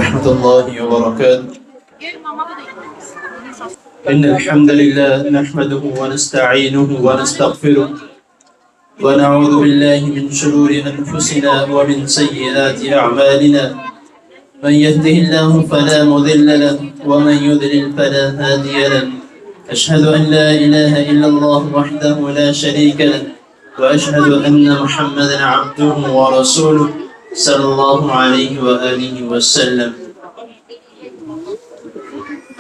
ورحمة الله وبركاته. إن الحمد لله نحمده ونستعينه ونستغفره ونعوذ بالله من شرور أنفسنا ومن سيئات أعمالنا من يهده الله فلا مضل له ومن يضلل فلا هادي له أشهد أن لا إله إلا الله وحده لا شريك له وأشهد أن محمدا عبده ورسوله صلى الله عليه وآله وسلم.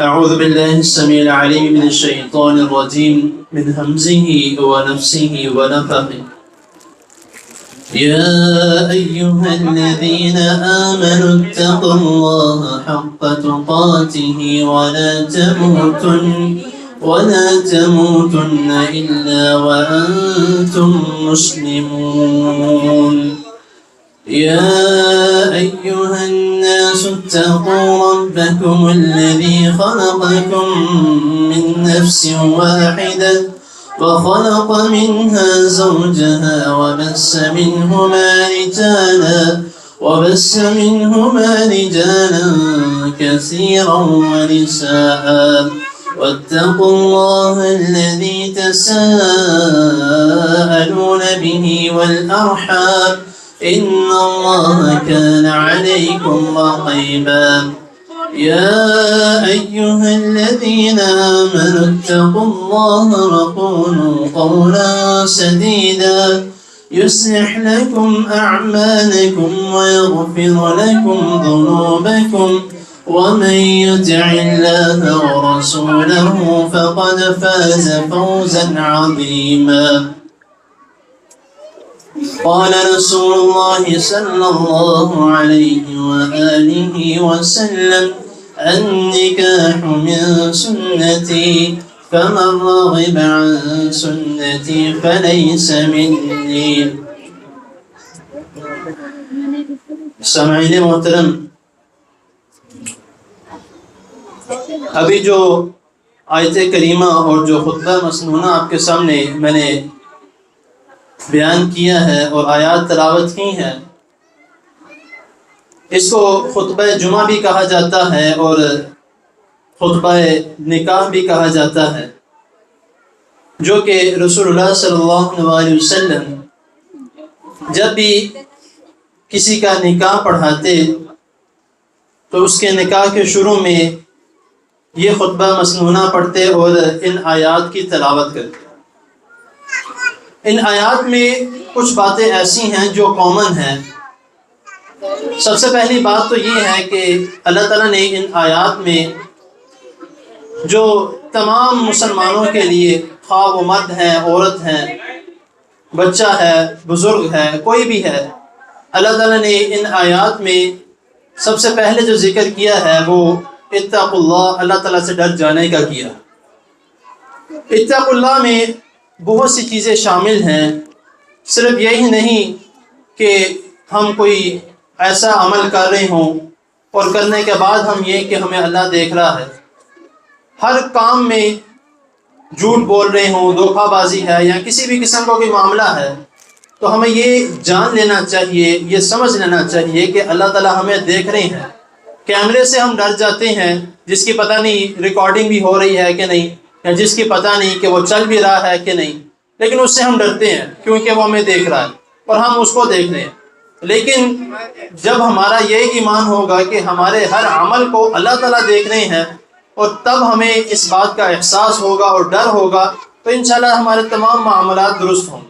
أعوذ بالله السميع العليم من الشيطان الرجيم من همزه ونفسه ونفخه. يا أيها الذين آمنوا اتقوا الله حق تقاته ولا تموتن إلا وأنتم مسلمون. يا أيها الناس اتقوا ربكم الذي خلقكم من نفس واحدة وخلق منها زوجها وبث منهما رجالا كثيرا ونساء واتقوا الله الذي تساءلون به والأرحام إن الله كان عليكم رقيبا. يا أيها الذين آمنوا اتقوا الله وقولوا قولا سديدا يصلح لكم أعمالكم ويغفر لكم ذنوبكم ومن يطع الله ورسوله فقد فاز فوزا عظيما. قال رسول الله صلى الله عليه وآله وسلم النكاح من سنتي فمن رغب عن سنتي فليس مني. سامعین محترم، ابھی جو آیت کریمہ اور جو خطبہ مسنونہ آپ کے سامنے میں نے بیان کیا ہے اور آیات تلاوت کی ہیں، اس کو خطبہ جمعہ بھی کہا جاتا ہے اور خطبہ نکاح بھی کہا جاتا ہے، جو کہ رسول اللہ صلی اللہ علیہ وسلم جب بھی کسی کا نکاح پڑھاتے تو اس کے نکاح کے شروع میں یہ خطبہ مسنونہ پڑھتے اور ان آیات کی تلاوت کرتے۔ ان آیات میں کچھ باتیں ایسی ہیں جو کامن ہیں۔ سب سے پہلی بات تو یہ ہے کہ اللہ تعالیٰ نے ان آیات میں جو تمام مسلمانوں کے لیے، خواہ وہ مرد ہیں، عورت ہیں، بچہ ہے، بزرگ ہے، کوئی بھی ہے، اللہ تعالیٰ نے ان آیات میں سب سے پہلے جو ذکر کیا ہے وہ اتقوا اللہ، اللہ تعالیٰ سے ڈر جانے کا کیا۔ اتقوا اللہ میں بہت سی چیزیں شامل ہیں، صرف یہی نہیں کہ ہم کوئی ایسا عمل کر رہے ہوں اور کرنے کے بعد ہم یہ کہ ہمیں اللہ دیکھ رہا ہے۔ ہر کام میں جھوٹ بول رہے ہوں، دھوکہ بازی ہے یا کسی بھی قسم کا کوئی معاملہ ہے، تو ہمیں یہ جان لینا چاہیے، یہ سمجھ لینا چاہیے کہ اللہ تعالیٰ ہمیں دیکھ رہے ہیں۔ کیمرے سے ہم ڈر جاتے ہیں، جس کی پتہ نہیں ریکارڈنگ بھی ہو رہی ہے کہ نہیں، یا جس کی پتہ نہیں کہ وہ چل بھی رہا ہے کہ نہیں، لیکن اس سے ہم ڈرتے ہیں کیونکہ وہ ہمیں دیکھ رہا ہے اور ہم اس کو دیکھ رہے ہیں۔ لیکن جب ہمارا یہ ایمان ہوگا کہ ہمارے ہر عمل کو اللہ تعالیٰ دیکھ رہے ہیں، اور تب ہمیں اس بات کا احساس ہوگا اور ڈر ہوگا، تو انشاءاللہ ہمارے تمام معاملات درست ہوں گے۔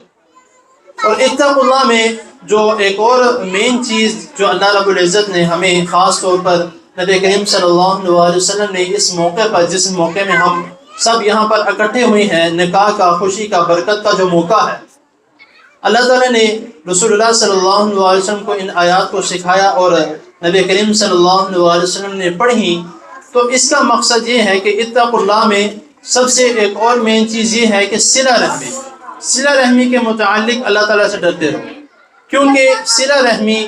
اور اتقوا اللہ میں جو ایک اور مین چیز جو اللہ رب العزت نے ہمیں خاص طور پر نبی کریم صلی اللہ علیہ وسلم نے اس موقع پر، جس موقع میں ہم سب یہاں پر اکٹھے ہوئے ہیں، نکاح کا، خوشی کا، برکت کا جو موقع ہے، اللہ تعالیٰ نے رسول اللہ صلی اللہ علیہ وسلم کو ان آیات کو سکھایا اور نبی کریم صلی اللہ علیہ وسلم نے پڑھی۔ تو اس کا مقصد یہ ہے کہ اتقوا اللہ میں سب سے ایک اور مین چیز یہ ہے کہ صلہ رحمی کے متعلق اللہ تعالیٰ سے ڈرتے رہو، کیونکہ صلہ رحمی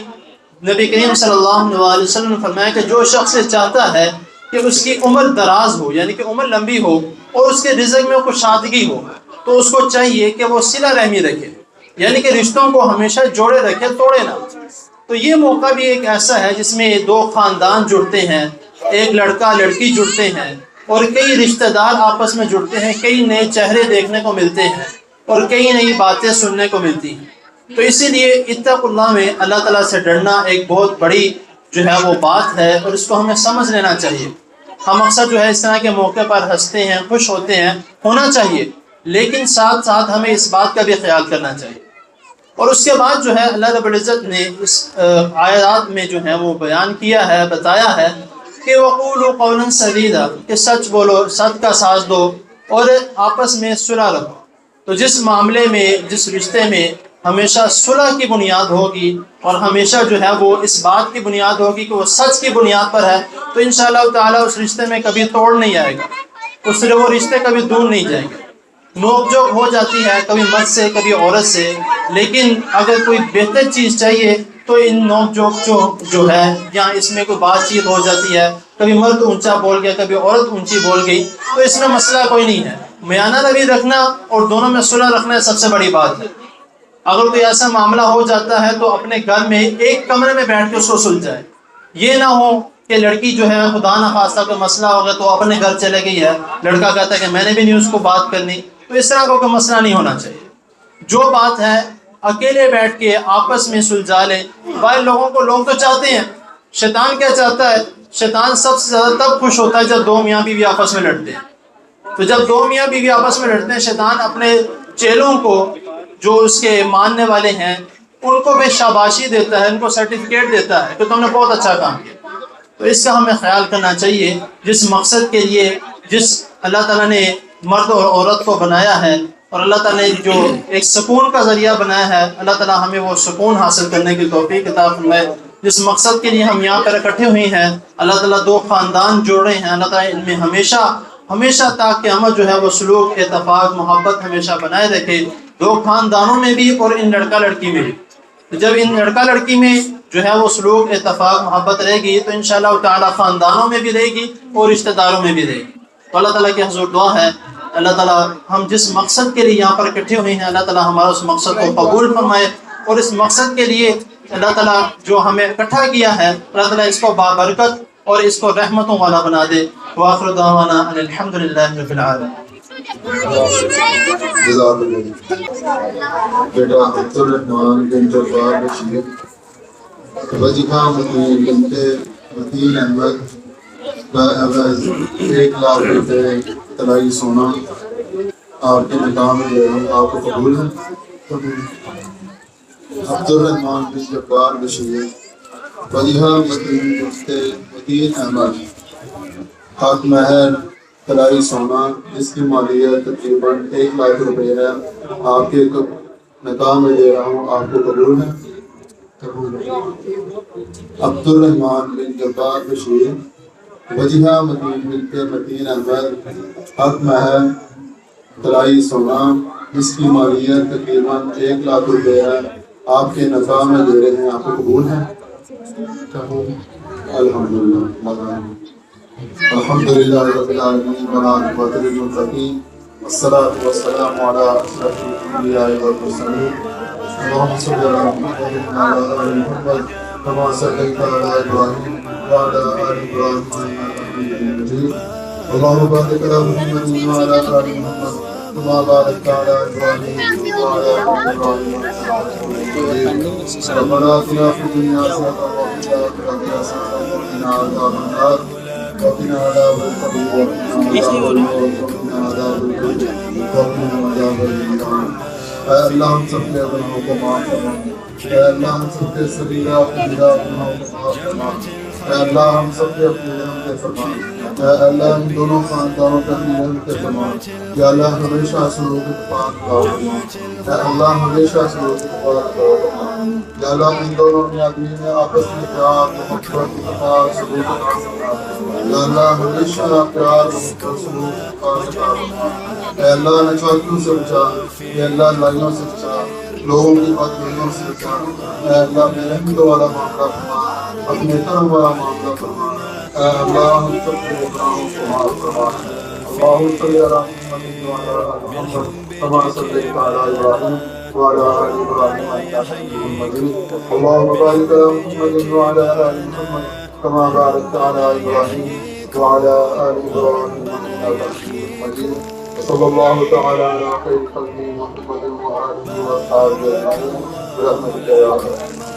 نبی کریم صلی اللہ علیہ وسلم نے فرمایا کہ جو شخص چاہتا ہے کہ اس کی عمر دراز ہو، یعنی کہ عمر لمبی ہو اور اس کے رزق میں کشادگی ہو، تو اس کو چاہیے کہ وہ صلہ رحمی رکھے، یعنی کہ رشتوں کو ہمیشہ جوڑے رکھے، توڑے نہ۔ تو یہ موقع بھی ایک ایسا ہے جس میں دو خاندان جڑتے ہیں، ایک لڑکا لڑکی جڑتے ہیں، اور کئی رشتہ دار آپس میں جڑتے ہیں، کئی نئے چہرے دیکھنے کو ملتے ہیں اور کئی نئی باتیں سننے کو ملتی ہیں۔ تو اسی لیے اتقوا اللہ میں اللہ تعالیٰ سے ڈرنا ایک بہت بڑی جو ہے وہ بات ہے، اور اس کو ہمیں سمجھ لینا چاہیے۔ ہم اکثر جو ہے اس طرح کے موقع پر ہنستے ہیں، خوش ہوتے ہیں، ہونا چاہیے، لیکن ساتھ ساتھ ہمیں اس بات کا بھی خیال کرنا چاہیے۔ اور اس کے بعد جو ہے اللہ رب العزت نے اس آیات میں جو ہے وہ بیان کیا ہے، بتایا ہے کہ وَقُولُوا قَوْلًا سَدِيدًا، کہ سچ بولو، سچ کا ساز دو اور آپس میں صلح رکھو۔ تو جس معاملے میں، جس رشتے میں ہمیشہ صلح کی بنیاد ہوگی اور ہمیشہ جو ہے وہ اس بات کی بنیاد ہوگی کہ وہ سچ کی بنیاد پر ہے، تو انشاءاللہ تعالیٰ اس رشتے میں کبھی توڑ نہیں آئے گا، اس سے وہ رشتے کبھی دور نہیں جائیں گے۔ نوک جھوک ہو جاتی ہے کبھی مرد سے کبھی عورت سے، لیکن اگر کوئی بہتر چیز چاہیے تو ان نوک جھوک جو ہے یا اس میں کوئی بات چیت ہو جاتی ہے، کبھی مرد اونچا بول گیا کبھی عورت اونچی بول گئی، تو اس میں مسئلہ کوئی نہیں ہے۔ میانہ روی رکھنا اور دونوں میں صلح رکھنا سب سے بڑی بات ہے۔ اگر کوئی ایسا معاملہ ہو جاتا ہے تو اپنے گھر میں ایک کمرے میں بیٹھ کے اس کو سلجھائے، یہ نہ ہو کہ لڑکی جو ہے خدا نہ خواستہ کوئی مسئلہ ہو گیا تو اپنے گھر چلے گئی ہے، لڑکا کہتا ہے کہ میں نے بھی نہیں اس کو بات کرنی، تو اس طرح کا کوئی مسئلہ نہیں ہونا چاہیے۔ جو بات ہے اکیلے بیٹھ کے آپس میں سلجھا لیں۔ بھائی لوگ تو چاہتے ہیں، شیطان کیا چاہتا ہے؟ شیطان سب سے زیادہ تب خوش ہوتا ہے جب دو میاں بیوی آپس میں لڑتے ہیں۔ تو جب دو میاں بیوی آپس میں لڑتے ہیں، شیطان اپنے چیلوں کو جو اس کے ماننے والے ہیں ان کو بھی شاباشی دیتا ہے، ان کو سرٹیفکیٹ دیتا ہے کہ تم نے بہت اچھا کام کیا۔ تو اس کا ہمیں خیال کرنا چاہیے، جس مقصد کے لیے، جس اللہ تعالیٰ نے مرد اور عورت کو بنایا ہے اور اللہ تعالیٰ نے جو ایک سکون کا ذریعہ بنایا ہے، اللہ تعالیٰ ہمیں وہ سکون حاصل کرنے کی توفیق عطا فرمائے۔ جس مقصد کے لیے ہم یہاں پر اکٹھے ہوئے ہیں، اللہ تعالیٰ دو خاندان جوڑے ہیں، اللہ تعالیٰ ان میں ہمیشہ تا قیامت جو ہے وہ سلوک، اتفاق، محبت ہمیشہ بنائے رکھے، دو خاندانوں میں بھی اور ان لڑکا لڑکی میں بھی۔ تو جب ان لڑکا لڑکی میں جو ہے وہ سلوک، اتفاق، محبت رہے گی تو انشاءاللہ تعالیٰ خاندانوں میں بھی رہے گی اور رشتہ داروں میں بھی رہے گی۔ تو اللہ تعالیٰ کی حضور دعا ہے، اللہ تعالیٰ ہم جس مقصد کے لیے یہاں پر اکٹھے ہوئے ہیں، اللہ تعالیٰ ہمارا اس مقصد کو قبول فرمائے، اور اس مقصد کے لیے اللہ تعالیٰ جو ہمیں اکٹھا کیا ہے، اللہ تعالیٰ اس کو بابرکت اور اس کو رحمتوں والا بنا دے۔ وآخر دعوانا ان الحمدللہ رب العالمین۔ بیٹا عبدالرحمان بن جبار بشیر، وظیفہ متین احمد، 1,00,000 روپے طلائی سونا آپ کے نکاح میں آپ کو قبول ہے؟ عبدالرحمان بن جبار بشیر، وظیفہ متین احمد، حق مہر طلائی سونا جس کی مالیت تقریباً 1,00,000 روپے ہے، آپ کے نکاح میں دے رہا ہوں، آپ کو قبول ہے؟ عبدالرحمان بن جبار بشیر، وجیہہ متین احمد، حق مہر طلائی سونا جس کی مالیت تقریباً 1,00,000 روپے ہے، آپ کے نکاح میں دے رہے ہیں، آپ کو قبول ہے؟ الحمدللہ الحمدللہ رب العالمین والعاقبۃ للمتقین والصلاة والسلام علی اشرف الانبیاء والمرسلین اللهم صل علی محمد وعلی آل محمد كما صليت على ابراہیم وعلى آل ابراہیم انک حمید مجید اللهم بارک علی محمد وعلى آل محمد كما باركت على ابراہیم وعلى آل ابراہیم انک حمید مجید ربنا آتنا فی الدنیا حسنۃ وفی الآخرۃ حسنۃ وقنا عذاب النار وقنا عذاب القبر وقنا عذاب النار۔ اے اللہ ہم سب کے گناہوں کو معاف فرما، اے اللہ ہم سب کے صغیرہ کبیرہ گناہوں کو معاف فرما، اے اللہ ہم سب کے اپنے رحم سے فرما، اے اللہ ان دونوں خاندانوں کے اپنے رحم سے فرما، یا اللہ ہمیشہ سلوک اتفاق کا فرما، اے اللہ ہمیشہ سلوک اتفاق کا فرما، یا اللہ ان دونوں نے آدمی میں آپس میں پیار محبت اتفاق سلوک کا فرما، یا اللہ ہمیشہ پیار محبت سلوک اتفاق کا فرما، اے اللہ نچوکیوں سے بچا، اے اللہ لائنوں سے بچا، لوگوں کی بدگوئیوں سے بچا، اے اللہ بے رحمت والا معاملہ فرما، اپنے کرم والا معاملہ فرما، اے اللہ ہم سب کے گناہوں کو معاف فرما۔ اللہم صلی علی محمد وعلی آل محمد کما صلیت علی ابراہیم وعلى آل إبراهيم إنك حميد مجيد اللهم بارك على محمد وعلى آل محمد كما باركت على إبراهيم وعلى آل إبراهيم إنك حميد مجيد وصلى الله تعالى على خير خلقه محمد وآله وأصحابه أجمعين برحمتك يا أرحم الراحمين.